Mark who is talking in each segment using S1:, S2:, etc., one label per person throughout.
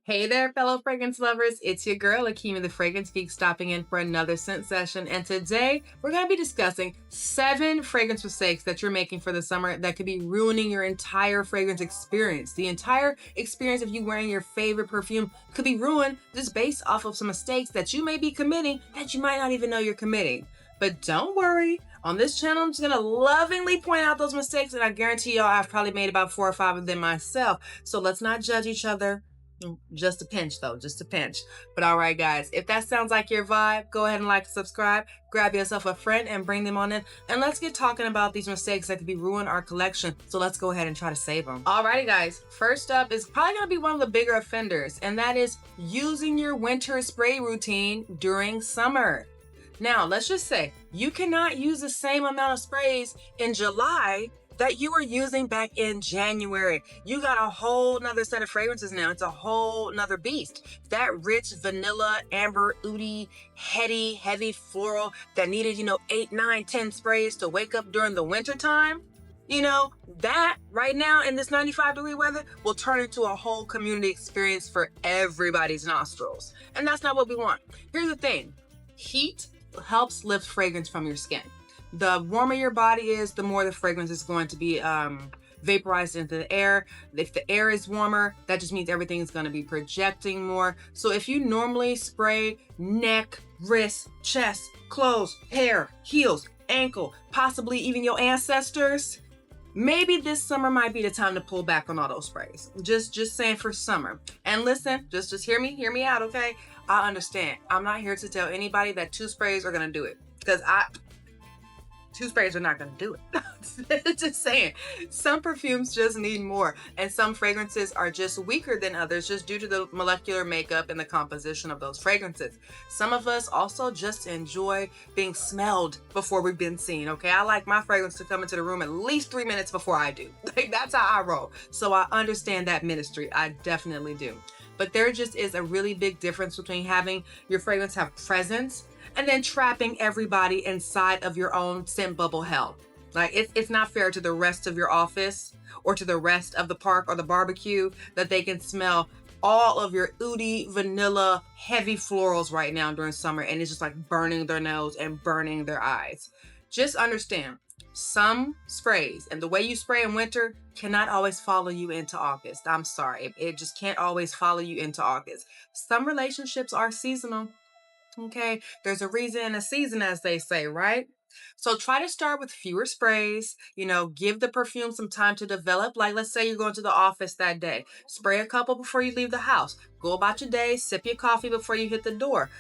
S1: Hey there, fellow fragrance lovers. It's your girl, Akimi the Fragrance Geek, stopping in for another scent session. And today, we're going to be discussing 7 fragrance mistakes that you're making for the summer that could be ruining your entire fragrance experience. The entire experience of you wearing your favorite perfume could be ruined just based off of some mistakes that you may be committing that you might not even know you're committing. But don't worry. On this channel, I'm just going to lovingly point out those mistakes, and I guarantee y'all I've probably made about 4 or 5 of them myself. So let's not judge each other. Just a pinch though, just a pinch. But all right, guys, if that sounds like your vibe, go ahead and like and subscribe, grab yourself a friend and bring them on in, and let's get talking about these mistakes that could be ruining our collection. So let's go ahead and try to save them. Alrighty, guys, first up is probably gonna be one of the bigger offenders, and that is using your winter spray routine during summer. Now, let's just say you cannot use the same amount of sprays in July that you were using back in January. You got a whole nother set of fragrances now. It's a whole nother beast. That rich vanilla, amber, oudi, heavy floral that needed, 8, 9, 10 sprays to wake up during the winter time. That right now in this 95-degree weather will turn into a whole community experience for everybody's nostrils. And that's not what we want. Here's the thing. Heat helps lift fragrance from your skin. The warmer your body is, the more the fragrance is going to be vaporized into the air. If the air is warmer, that just means everything is going to be projecting more. So if you normally spray neck, wrist, chest, clothes, hair, heels, ankle, possibly even your ancestors, maybe this summer might be the time to pull back on all those sprays. Just saying for summer. And listen, just hear me out, okay? I understand. I'm not here to tell anybody that 2 sprays are going to do it, because 2 sprays are not going to do it. Just saying. Some perfumes just need more, and some fragrances are just weaker than others just due to the molecular makeup and the composition of those fragrances. Some of us also just enjoy being smelled before we've been seen, okay? I like my fragrance to come into the room at least 3 minutes before I do. Like, that's how I roll. So I understand that ministry. I definitely do. But there just is a really big difference between having your fragrance have presence and then trapping everybody inside of your own scent bubble hell. Like, it's not fair to the rest of your office or to the rest of the park or the barbecue that they can smell all of your oudi, vanilla, heavy florals right now during summer, and it's just like burning their nose and burning their eyes. Just understand, some sprays and the way you spray in winter cannot always follow you into August. I'm sorry. It just can't always follow you into August. Some relationships are seasonal. Okay, there's a reason and a season, as they say, right? So try to start with fewer sprays, give the perfume some time to develop. Like, let's say you're going to the office that day. Spray a couple before you leave the house. Go about your day, sip your coffee before you hit the door.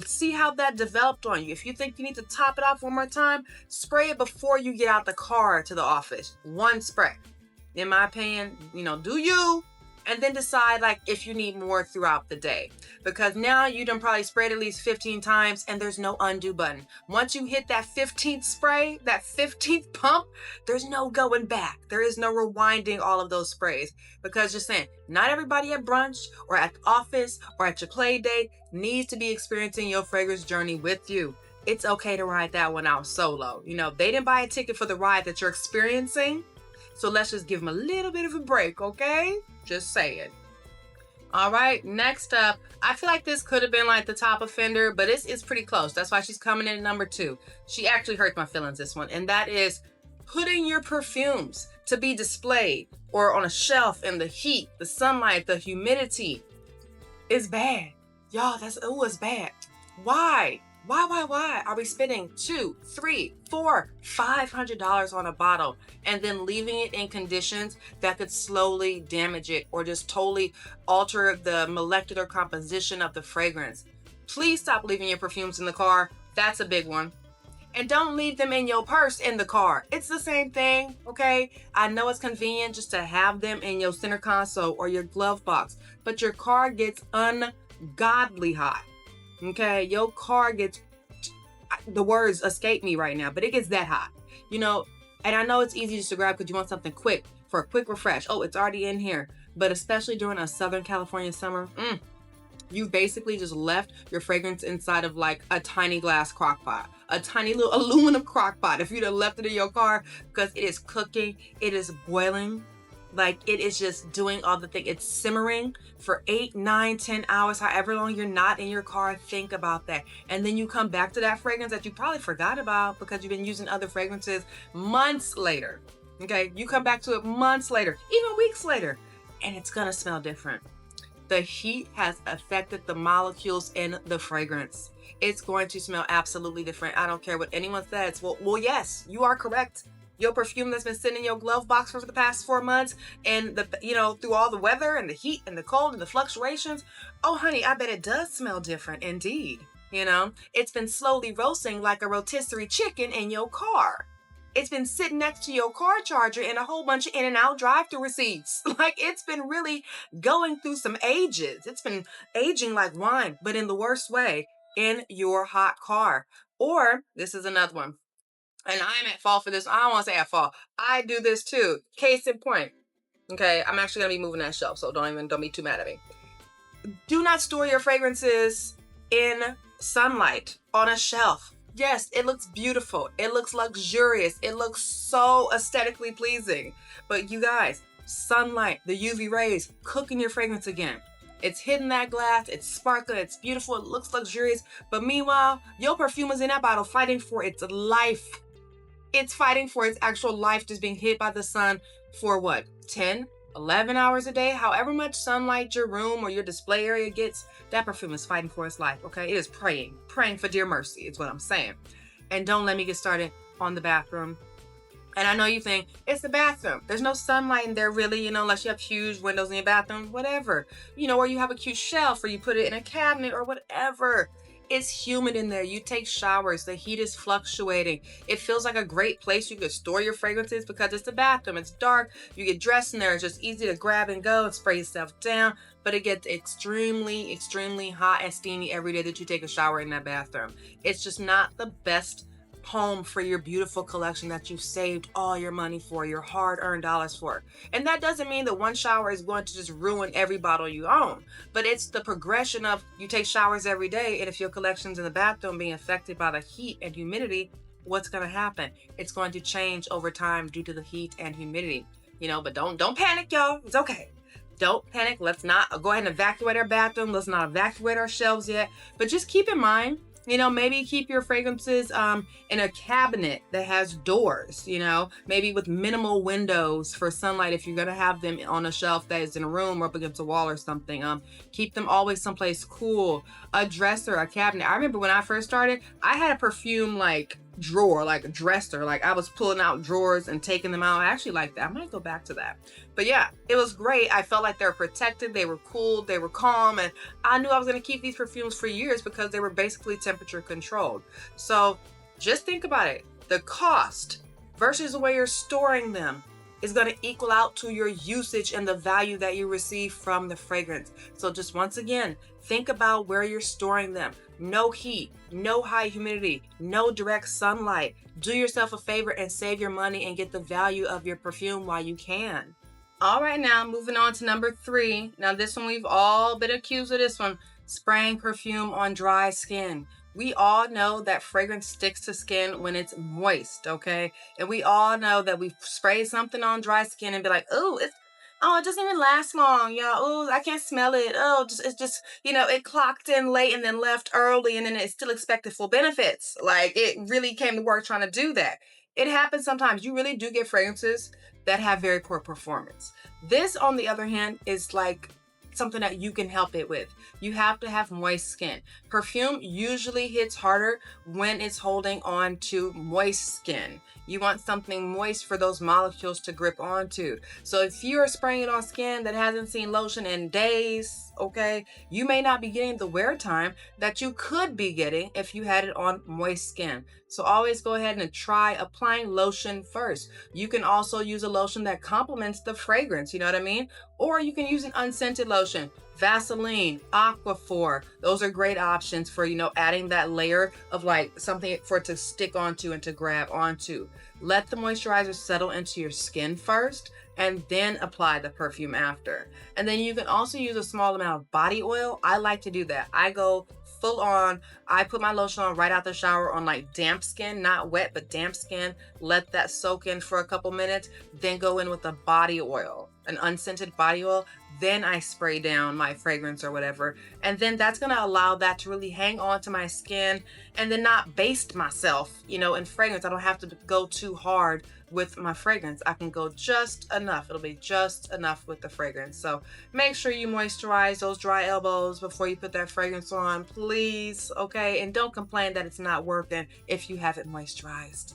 S1: See how that developed on you. If you think you need to top it off one more time, spray it before you get out the car to the office. 1 spray. In my opinion, do you? And then decide if you need more throughout the day. Because now you done probably sprayed at least 15 times and there's no undo button. Once you hit that 15th spray, that 15th pump, there's no going back. There is no rewinding all of those sprays. Because just saying, not everybody at brunch or at the office or at your play date needs to be experiencing your fragrance journey with you. It's okay to ride that one out solo. They didn't buy a ticket for the ride that you're experiencing. So let's just give them a little bit of a break, okay? Just saying. All right, next up, I feel like this could have been the top offender, but it's pretty close. That's why she's coming in at number 2. She actually hurt my feelings, this one. And that is putting your perfumes to be displayed or on a shelf in the heat, the sunlight, the humidity is bad. Y'all, it's bad. Why? Why are we spending $200, $300, $400, $500 on a bottle and then leaving it in conditions that could slowly damage it or just totally alter the molecular composition of the fragrance? Please stop leaving your perfumes in the car. That's a big one. And don't leave them in your purse in the car. It's the same thing, okay? I know it's convenient just to have them in your center console or your glove box, but your car gets ungodly hot. Okay, your car gets, the words escape me right now, but it gets that hot, and I know it's easy just to grab because you want something quick for a quick refresh. Oh, it's already in here. But especially during a Southern California summer, you basically just left your fragrance inside of a tiny glass crock pot, a tiny little aluminum crock pot. If you'd have left it in your car, because it is cooking, it is boiling. Like, it is just doing all the thing. It's simmering for 8, 9, 10 hours, however long you're not in your car. Think about that. And then you come back to that fragrance that you probably forgot about because you've been using other fragrances months later. Okay, you come back to it months later, even weeks later, and it's gonna smell different. The heat has affected the molecules in the fragrance. It's going to smell absolutely different. I don't care what anyone says. Well, yes, you are correct. Your perfume that's been sitting in your glove box for the past 4 months, and through all the weather and the heat and the cold and the fluctuations, oh honey, I bet it does smell different indeed. It's been slowly roasting like a rotisserie chicken in your car. It's been sitting next to your car charger and a whole bunch of in and out drive-through receipts. Like, it's been really going through some ages. It's been aging like wine, but in the worst way, in your hot car. Or this is another one. And I'm at fault for this. I don't want to say at fault. I do this too. Case in point. Okay, I'm actually gonna be moving that shelf, so don't be too mad at me. Do not store your fragrances in sunlight on a shelf. Yes, it looks beautiful. It looks luxurious. It looks so aesthetically pleasing. But you guys, sunlight, the UV rays, cooking your fragrance again. It's hitting that glass, it's sparkling, it's beautiful, it looks luxurious. But meanwhile, your perfume is in that bottle fighting for its life. It's fighting for its actual life, just being hit by the sun for what, 10, 11 hours a day? However much sunlight your room or your display area gets, that perfume is fighting for its life, okay? It is praying for dear mercy, is what I'm saying. And don't let me get started on the bathroom. And I know you think, it's the bathroom. There's no sunlight in there really, unless you have huge windows in your bathroom, whatever. Or you have a cute shelf or you put it in a cabinet or whatever. It's humid in there. You take showers. The heat is fluctuating. It feels like a great place you could store your fragrances because it's the bathroom. It's dark. You get dressed in there. It's just easy to grab and go and spray yourself down. But it gets extremely, extremely hot and steamy every day that you take a shower in that bathroom. It's just not the best home for your beautiful collection that you've saved all your money for, your hard-earned dollars for. And that doesn't mean that one shower is going to just ruin every bottle you own, but it's the progression of you take showers every day, and if your collection's in the bathroom being affected by the heat and humidity, what's going to happen? It's going to change over time due to the heat and humidity. But don't panic, y'all. It's okay. Don't panic. Let's not go ahead and evacuate our bathroom. Let's not evacuate our shelves yet. But just keep in mind, maybe keep your fragrances in a cabinet that has doors, maybe with minimal windows for sunlight if you're going to have them on a shelf that is in a room or up against a wall or something. Keep them always someplace cool. A dresser, a cabinet. I remember when I first started, I had a perfume drawer, like a dresser. Like, I was pulling out drawers and taking them out. I actually like that. I might go back to that. But yeah, it was great. I felt like they were protected, they were cool, they were calm, and I knew I was going to keep these perfumes for years because they were basically temperature controlled. So just think about it. The cost versus the way you're storing them is going to equal out to your usage and the value that you receive from the fragrance. So just once again, think about where you're storing them. No heat, no high humidity, no direct sunlight. Do yourself a favor and save your money and get the value of your perfume while you can. All right, now moving on to number 3. Now this one, we've all been accused of this one, spraying perfume on dry skin. We all know that fragrance sticks to skin when it's moist, okay? And we all know that we spray something on dry skin and be like, it doesn't even last long, y'all. Oh, I can't smell it. It clocked in late and then left early, and then it still expected full benefits. Like, it really came to work trying to do that. It happens sometimes. You really do get fragrances that have very poor performance. This, on the other hand, is like something that you can help it with. You have to have moist skin. Perfume usually hits harder when it's holding on to moist skin. You want something moist for those molecules to grip onto. So if you're spraying it on skin that hasn't seen lotion in days, okay, you may not be getting the wear time that you could be getting if you had it on moist skin. So always go ahead and try applying lotion first. You can also use a lotion that complements the fragrance, you know what I mean? Or you can use an unscented lotion. Vaseline, Aquaphor, those are great options for, adding that layer of like something for it to stick onto and to grab onto. Let the moisturizer settle into your skin first and then apply the perfume after. And then you can also use a small amount of body oil. I like to do that. I go full on. I put my lotion on right out the shower on like damp skin, not wet, but damp skin. Let that soak in for a couple minutes, then go in with a body oil. an unscented body oil, then I spray down my fragrance or whatever. And then that's going to allow that to really hang on to my skin and then not baste myself, in fragrance. I don't have to go too hard with my fragrance. I can go just enough. It'll be just enough with the fragrance. So make sure you moisturize those dry elbows before you put that fragrance on, please. Okay. And don't complain that it's not working if you haven't moisturized.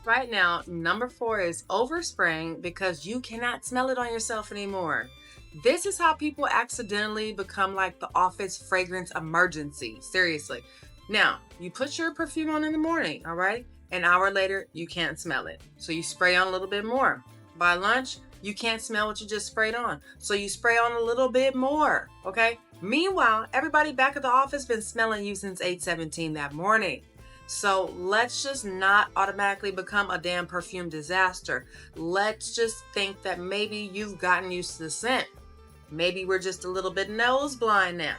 S1: Right now, number 4 is overspraying because you cannot smell it on yourself anymore. This is how people accidentally become like the office fragrance emergency. Seriously. Now, you put your perfume on in the morning, all right? An hour later, you can't smell it. So you spray on a little bit more. By lunch, you can't smell what you just sprayed on. So you spray on a little bit more, okay? Meanwhile, everybody back at the office been smelling you since 8:17 that morning. So let's just not automatically become a damn perfume disaster. Let's just think that maybe you've gotten used to the scent. Maybe we're just a little bit nose blind now.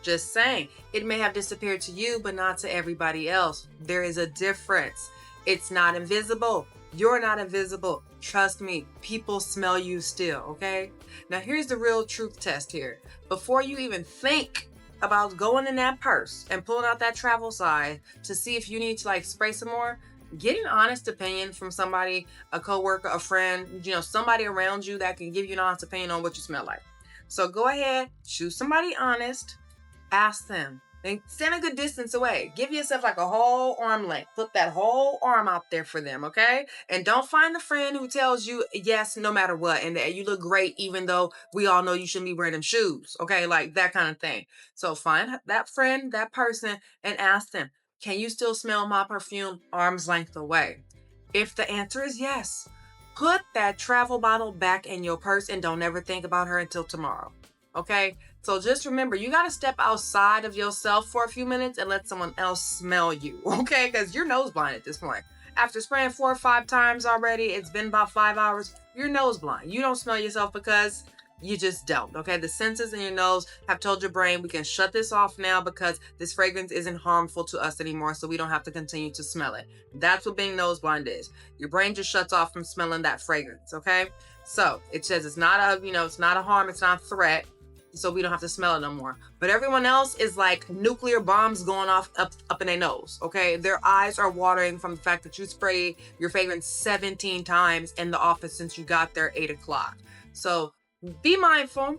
S1: Just saying. It may have disappeared to you, but not to everybody else. There is a difference. It's not invisible. You're not invisible. Trust me, people smell you still, okay? Now here's the real truth test here. Before you even think about going in that purse and pulling out that travel size to see if you need to spray some more, get an honest opinion from somebody, a coworker, a friend, somebody around you that can give you an honest opinion on what you smell like. So go ahead, choose somebody honest, ask them, and stand a good distance away. Give yourself a whole arm length. Put that whole arm out there for them, okay? And don't find the friend who tells you yes no matter what and that you look great even though we all know you shouldn't be wearing them shoes, okay? That kind of thing. So find that friend, that person, and ask them, can you still smell my perfume arm's length away? If the answer is yes, put that travel bottle back in your purse and don't ever think about her until tomorrow, okay? So just remember, you got to step outside of yourself for a few minutes and let someone else smell you, okay? Because you're nose blind at this point. After spraying 4 or 5 times already, it's been about 5 hours, you're nose blind. You don't smell yourself because you just don't, okay? The senses in your nose have told your brain, we can shut this off now because this fragrance isn't harmful to us anymore, so we don't have to continue to smell it. That's what being nose blind is. Your brain just shuts off from smelling that fragrance, okay? So it says it's not it's not a harm, it's not a threat, so we don't have to smell it no more. But everyone else is like nuclear bombs going off up in their nose, okay? Their eyes are watering from the fact that you sprayed your fragrance 17 times in the office since you got there 8 o'clock. So be mindful.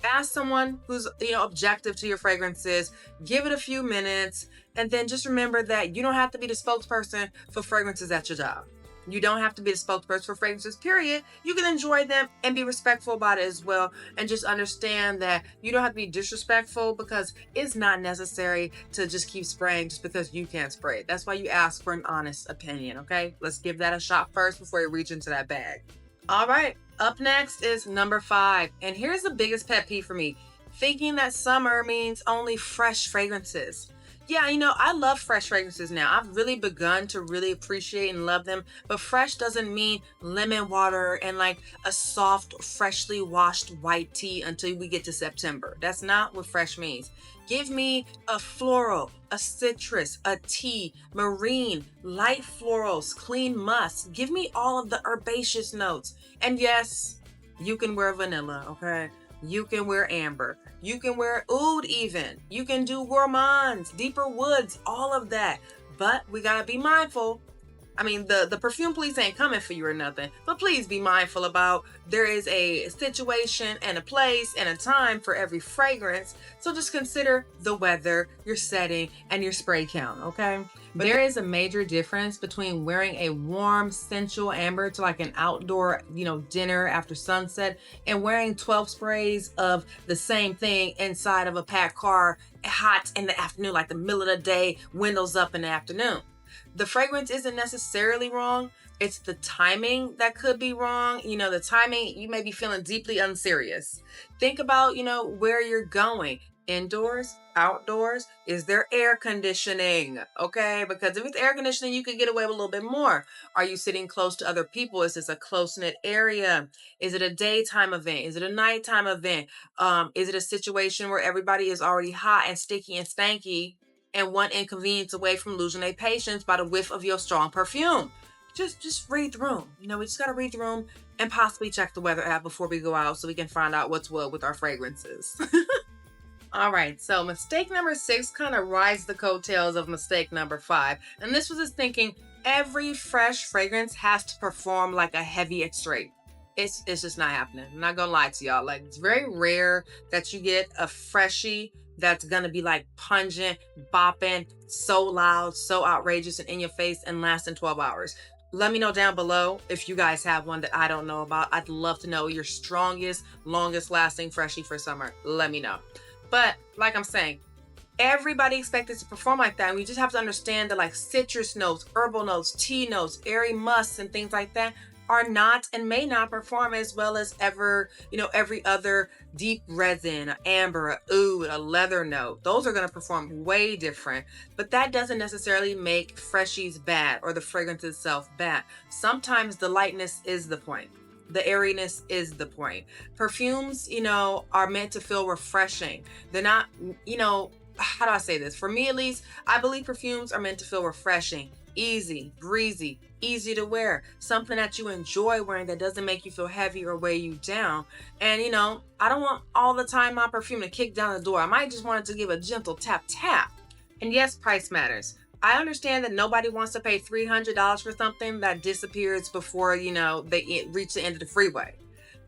S1: Ask someone who's objective to your fragrances. Give it a few minutes, and then just remember that you don't have to be the spokesperson for fragrances at your job. You don't have to be the spokesperson for fragrances, period. You can enjoy them and be respectful about it as well. And just understand that you don't have to be disrespectful because it's not necessary to just keep spraying just because you can't spray it. That's why you ask for an honest opinion, okay? Let's give that a shot first before you reach into that bag. All right, up next is number 5. And here's the biggest pet peeve for me. Thinking that summer means only fresh fragrances. Yeah, I love fresh fragrances now. I've really begun to really appreciate and love them. But fresh doesn't mean lemon water and a soft, freshly washed white tea until we get to September. That's not what fresh means. Give me a floral, a citrus, a tea, marine, light florals, clean musk. Give me all of the herbaceous notes. And yes, you can wear vanilla, okay? You can wear amber. You can wear oud even. You can do gourmands, deeper woods, all of that. But we gotta be mindful. I mean, the perfume police ain't coming for you or nothing, but please be mindful about there is a situation and a place and a time for every fragrance. So just consider the weather, your setting, and your spray count, okay? But there is a major difference between wearing a warm, sensual amber to an outdoor, dinner after sunset and wearing 12 sprays of the same thing inside of a packed car, hot in the afternoon, the middle of the day, windows up in the afternoon. The fragrance isn't necessarily wrong. It's the timing that could be wrong. The timing, you may be feeling deeply unserious. Think about, where you're going. Indoors, outdoors, is there air conditioning? Okay, because if it's air conditioning, you could get away with a little bit more. Are you sitting close to other people? Is this a close-knit area? Is it a daytime event? Is it a nighttime event? Is it a situation where everybody is already hot and sticky and stanky and one inconvenience away from losing their patience by the whiff of your strong perfume? Just read the room. We just got to read the room and possibly check the weather app before we go out so we can find out what's what with our fragrances. All right, so mistake number 6 kind of rides the coattails of mistake number 5. And this was just thinking every fresh fragrance has to perform like a heavy extrait. It's just not happening. I'm not gonna lie to y'all. Like, it's very rare that you get a freshie that's gonna be like pungent, bopping, so loud, so outrageous and in your face and lasting 12 hours. Let me know down below if you guys have one that I don't know about. I'd love to know your strongest, longest lasting freshie for summer. Let me know. But like I'm saying, everybody expected to perform like that. And we just have to understand that like citrus notes, herbal notes, tea notes, airy musks, and things like that are not and may not perform as well as every other deep resin, a amber, a oud, a leather note. Those are going to perform way different. But that doesn't necessarily make freshies bad or the fragrance itself bad. Sometimes the lightness is the point. The airiness is the point. Perfumes, are meant to feel refreshing. They're not, how do I say this? For me, at least, I believe perfumes are meant to feel refreshing, easy, breezy, easy to wear. Something that you enjoy wearing that doesn't make you feel heavy or weigh you down. And, I don't want all the time my perfume to kick down the door. I might just want it to give a gentle tap, tap. And yes, price matters. I understand that nobody wants to pay $300 for something that disappears before, they reach the end of the freeway.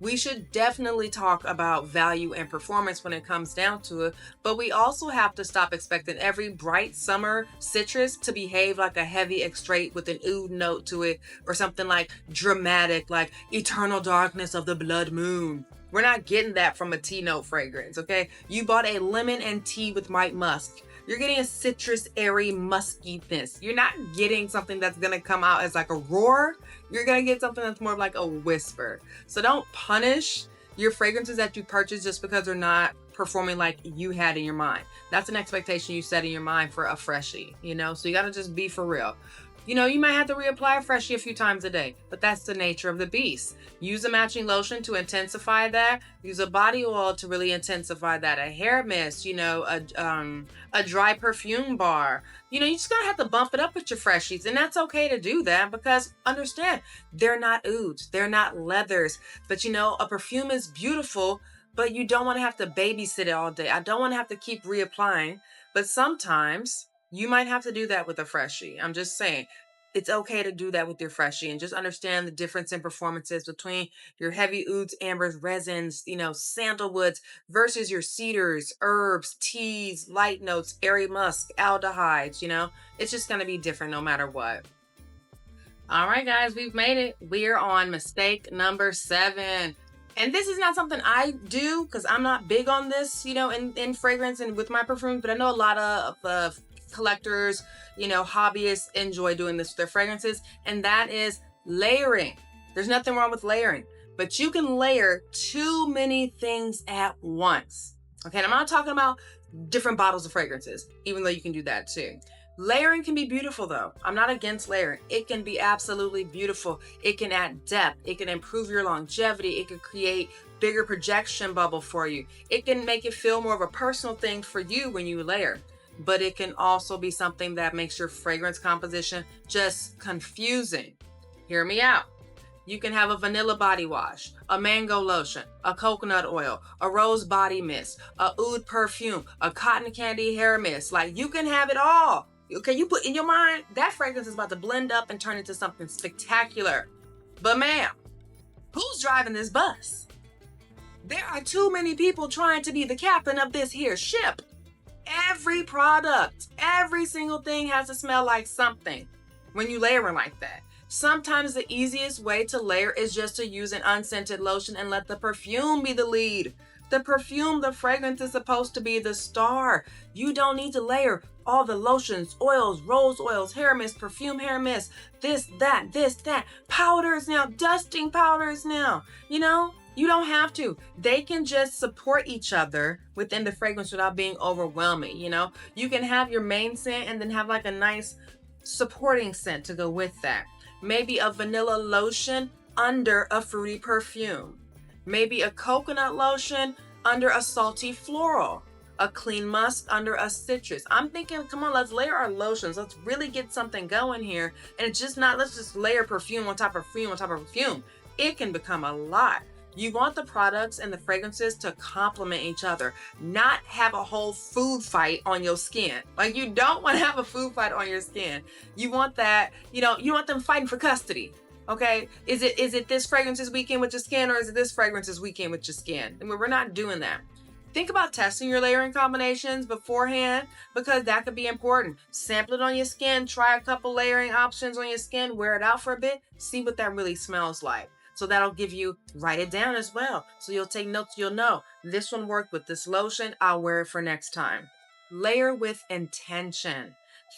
S1: We should definitely talk about value and performance when it comes down to it, but we also have to stop expecting every bright summer citrus to behave like a heavy extrait with an oud note to it, or something like dramatic, like eternal darkness of the blood moon. We're not getting that from a tea note fragrance, okay? You bought a lemon and tea with white musk. You're getting a citrus, airy muskiness. You're not getting something that's gonna come out as like a roar. You're gonna get something that's more of like a whisper. So don't punish your fragrances that you purchase just because they're not performing like you had in your mind. That's an expectation you set in your mind for a freshie, So you gotta just be for real. You might have to reapply a freshie a few times a day, but that's the nature of the beast. Use a matching lotion to intensify that. Use a body oil to really intensify that. A hair mist, a dry perfume bar. You just gotta have to bump it up with your freshies, and that's okay to do that because understand, they're not ouds, they're not leathers. But a perfume is beautiful, but you don't want to have to babysit it all day. I don't want to have to keep reapplying, but sometimes you might have to do that with a freshie. I'm just saying, it's okay to do that with your freshie and just understand the difference in performances between your heavy ouds, ambers, resins, sandalwoods versus your cedars, herbs, teas, light notes, airy musk, aldehydes, It's just going to be different no matter what. All right, guys, we've made it. We're on mistake number 7. And this is not something I do because I'm not big on this, in fragrance and with my perfumes, but I know a lot of collectors, hobbyists enjoy doing this with their fragrances, and that is layering. There's nothing wrong with layering, but you can layer too many things at once. Okay, and I'm not talking about different bottles of fragrances, even though you can do that too. Layering can be beautiful though. I'm not against layering. It can be absolutely beautiful. It can add depth. It can improve your longevity. It can create bigger projection bubble for you. It can make it feel more of a personal thing for you when you layer. But it can also be something that makes your fragrance composition just confusing. Hear me out. You can have a vanilla body wash, a mango lotion, a coconut oil, a rose body mist, a oud perfume, a cotton candy hair mist. Like, you can have it all. Okay, you put in your mind, that fragrance is about to blend up and turn into something spectacular. But ma'am, who's driving this bus? There are too many people trying to be the captain of this here ship. Every product, every single thing has to smell like something when you layer like that. Sometimes the easiest way to layer is just to use an unscented lotion and let the perfume be the lead. The perfume, the fragrance is supposed to be the star. You don't need to layer all the lotions, oils, rose oils, hair mist, perfume hair mist, this, that, powders now, dusting powders now. You don't have to. They can just support each other within the fragrance without being overwhelming. You can have your main scent and then have like a nice supporting scent to go with that. Maybe a vanilla lotion under a fruity perfume. Maybe a coconut lotion under a salty floral. A clean musk under a citrus. I'm thinking, come on, let's layer our lotions. Let's really get something going here. And it's just not, let's just layer perfume on top of perfume on top of perfume. it can become a lot. You want the products and the fragrances to complement each other, not have a whole food fight on your skin. Like, you don't want to have a food fight on your skin. You want that, you want them fighting for custody. Okay, is it this fragrance this weekend with your skin, or is it this fragrance this weekend with your skin? And we're not doing that. Think about testing your layering combinations beforehand, because that could be important. Sample it on your skin, try a couple layering options on your skin, wear it out for a bit, see what that really smells like. So that'll give you, write it down as well. So you'll take notes, you'll know this one worked with this lotion, I'll wear it for next time. Layer with intention.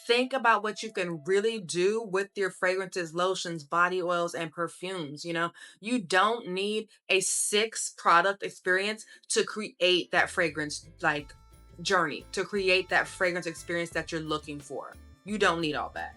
S1: Think about what you can really do with your fragrances, lotions, body oils, and perfumes. You don't need a 6 product experience to create that fragrance journey, to create that fragrance experience that you're looking for. You don't need all that.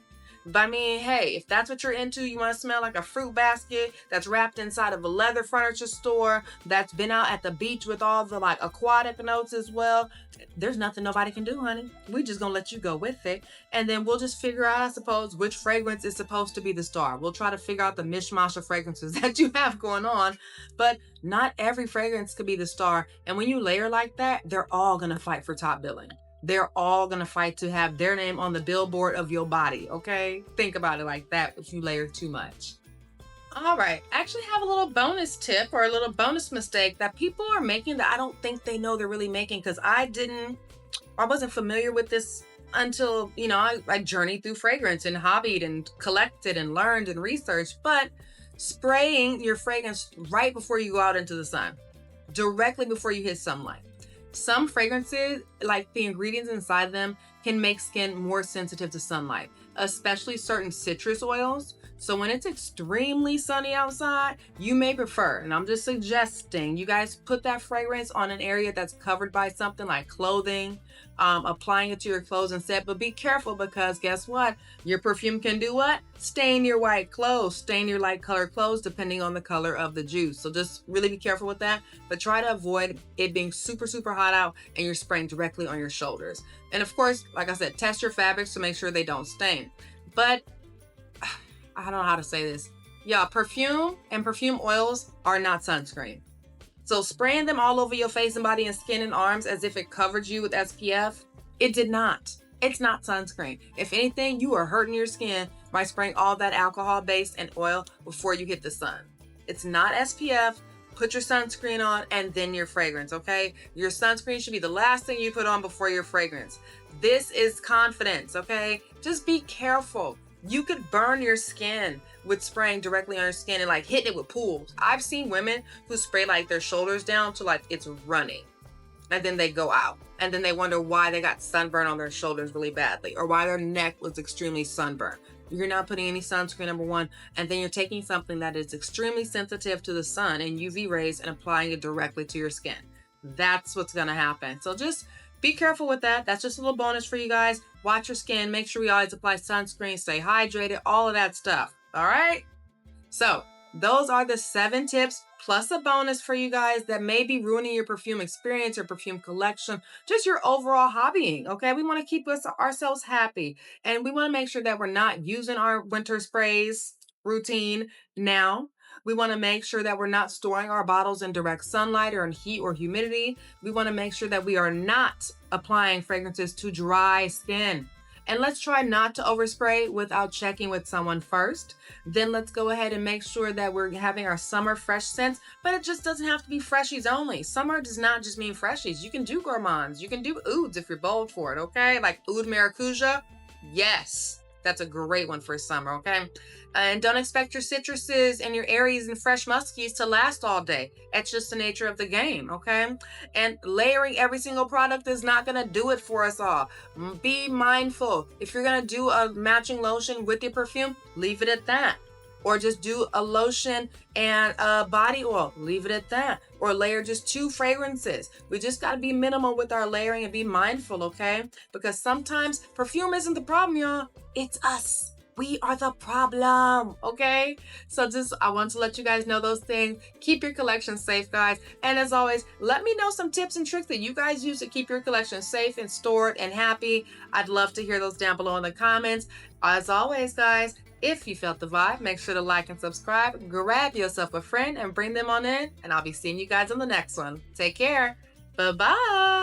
S1: But I mean, hey, if that's what you're into, you want to smell like a fruit basket that's wrapped inside of a leather furniture store, that's been out at the beach with all the aquatic notes as well, there's nothing nobody can do, honey. We just gonna let you go with it. And then we'll just figure out, I suppose, which fragrance is supposed to be the star. We'll try to figure out the mishmash of fragrances that you have going on, but not every fragrance could be the star. And when you layer like that, they're all gonna fight for top billing. They're all going to fight to have their name on the billboard of your body, okay? Think about it like that if you layer too much. All right, I actually have a little bonus tip or a little bonus mistake that people are making that I don't think they know they're really making, because I wasn't familiar with this until, I journeyed through fragrance and hobbied and collected and learned and researched. But spraying your fragrance right before you go out into the sun, directly before you hit sunlight. Some fragrances, like the ingredients inside them, can make skin more sensitive to sunlight, especially certain citrus oils. So when it's extremely sunny outside, you may prefer, and I'm just suggesting, you guys put that fragrance on an area that's covered by something like clothing, applying it to your clothes instead. But be careful, because guess what? Your perfume can do what? Stain your white clothes, stain your light colored clothes, depending on the color of the juice. So just really be careful with that, but try to avoid it being super, super hot out and you're spraying directly on your shoulders. And of course, like I said, test your fabrics to make sure they don't stain. But I don't know how to say this. Yeah, perfume and perfume oils are not sunscreen. So spraying them all over your face and body and skin and arms as if it covered you with SPF, it did not. It's not sunscreen. If anything, you are hurting your skin by spraying all that alcohol base and oil before you hit the sun. It's not SPF. Put your sunscreen on and then your fragrance, okay? Your sunscreen should be the last thing you put on before your fragrance. This is confidence, okay? Just be careful. You could burn your skin with spraying directly on your skin and hitting it with pools. I've seen women who spray their shoulders down to it's running, and then they go out, and then they wonder why they got sunburn on their shoulders really badly, or why their neck was extremely sunburned. You're not putting any sunscreen, number one, and then you're taking something that is extremely sensitive to the sun and UV rays and applying it directly to your skin. That's what's gonna happen. So just be careful with that. That's just a little bonus for you guys. Watch your skin. Make sure we always apply sunscreen, stay hydrated, all of that stuff. All right? So those are the 7 tips plus a bonus for you guys that may be ruining your perfume experience, your perfume collection, just your overall hobbying, okay? We want to keep ourselves happy, and we want to make sure that we're not using our winter sprays routine now. We want to make sure that we're not storing our bottles in direct sunlight or in heat or humidity. We want to make sure that we are not applying fragrances to dry skin. And let's try not to overspray without checking with someone first. Then let's go ahead and make sure that we're having our summer fresh scents, but it just doesn't have to be freshies only. Summer does not just mean freshies. You can do gourmands. You can do ouds if you're bold for it, okay? Like oud maracuja. Yes, that's a great one for summer, okay? And don't expect your citruses and your Aries and fresh muskies to last all day. It's just the nature of the game, okay? And layering every single product is not gonna do it for us all. Be mindful. If you're gonna do a matching lotion with your perfume, leave it at that. Or just do a lotion and a body oil, leave it at that. Or layer just 2 fragrances. We just gotta be minimal with our layering and be mindful, okay? Because sometimes perfume isn't the problem, y'all. It's us. We are the problem, okay? So just, I want to let you guys know those things. Keep your collection safe, guys. And as always, let me know some tips and tricks that you guys use to keep your collection safe and stored and happy. I'd love to hear those down below in the comments. As always, guys, if you felt the vibe, make sure to like and subscribe. Grab yourself a friend and bring them on in. And I'll be seeing you guys on the next one. Take care. Bye-bye.